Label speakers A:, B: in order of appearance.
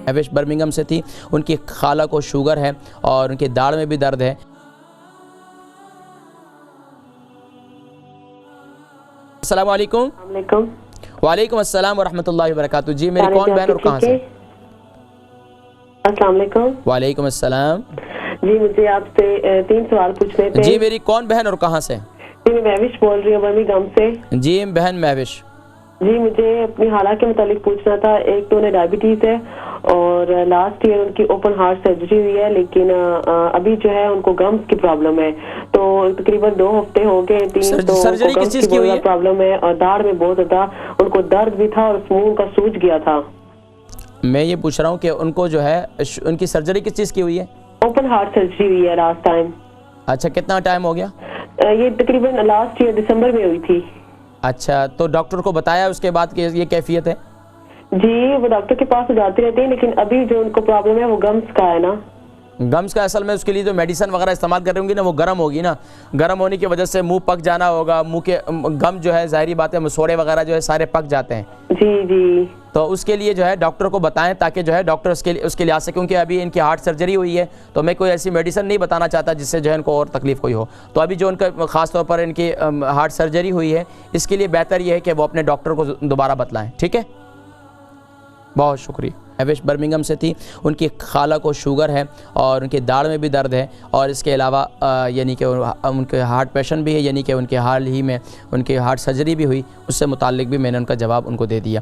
A: Mahwish Birmingham से थी। उनकी खाला को शुगर है और उनके दाढ़ में भी दर्द है। अस्सलाम वालेकुम। वालेकुम अस्सलाम वरहमतुल्लाहि वबरकातुहू। जी मेरी कौन बहन और कहाँ से?
B: अस्सलाम वालेकुम।
A: वालेकुम अस्सलाम।
B: जी मुझे आपसे 3 सवाल पूछने थे।
A: जी मेरी कौन बहन और कहाँ से?
B: जी मैं महविश बोल रही हूँ बर्मिंघम से।
A: जी बहन महविश।
B: जी मुझे अपनी हालत के मुतालिक पूछना था। एक तो उन्हें डायबिटीज है और लास्ट ईयर उनकी ओपन हार्ट सर्जरी हुई है, लेकिन अभी जो है उनको गम्स की प्रॉब्लम है। तो तकरीबन 2 हफ्ते हो गए, 3 तो
A: सर्जरी किस चीज की हुई है?
B: प्रॉब्लम है और दाढ़ में बहुत ज्यादा उनको दर्द भी था और मुंह का सूज गया था।
A: मैं ये पूछ रहा हूँ कि उनको जो है उनकी सर्जरी किस चीज़ की हुई है?
B: ओपन हार्ट सर्जरी हुई है लास्ट टाइम।
A: अच्छा कितना टाइम हो गया?
B: ये तकरीबन लास्ट ईयर दिसंबर में हुई थी।
A: अच्छा तो डॉक्टर को बताया उसके बाद कि ये कैफियत है?
B: जी वो डॉक्टर के पास तो जाती रहती है, लेकिन अभी जो उनको प्रॉब्लम है वो गम्स का है ना।
A: गम्स का असल में उसके लिए जो मेडिसिन वगैरह इस्तेमाल कर रही होंगी ना वो गर्म होगी ना, गर्म होने की वजह से मुंह पक जाना होगा। मुंह के गम जो है ज़ाहिरी बात है मसोड़े वगैरह जो है सारे पक जाते हैं।
B: जी जी
A: तो उसके लिए जो है डॉक्टर को बताएं ताकि जो है डॉक्टर उसके लिए आ सके, क्योंकि अभी इनकी हार्ट सर्जरी हुई है तो मैं कोई ऐसी मेडिसिन नहीं बताना चाहता जिससे जो है इनको और तकलीफ कोई हो। तो अभी जो उनका ख़ास तौर पर इनकी हार्ट सर्जरी हुई है इसके लिए बेहतर ये है कि वो अपने डॉक्टर को दोबारा बतलाएँ। ठीक है, बहुत शुक्रिया। महविश बर्मिंघम से थी। उनकी खाला को शुगर है और उनके दाढ़ में भी दर्द है और इसके अलावा यानी कि उनके हार्ट पेशेंट भी है, यानी कि उनके हाल ही में उनकी हार्ट सर्जरी भी हुई, उससे मुताल्लिक भी मैंने उनका जवाब उनको दे दिया।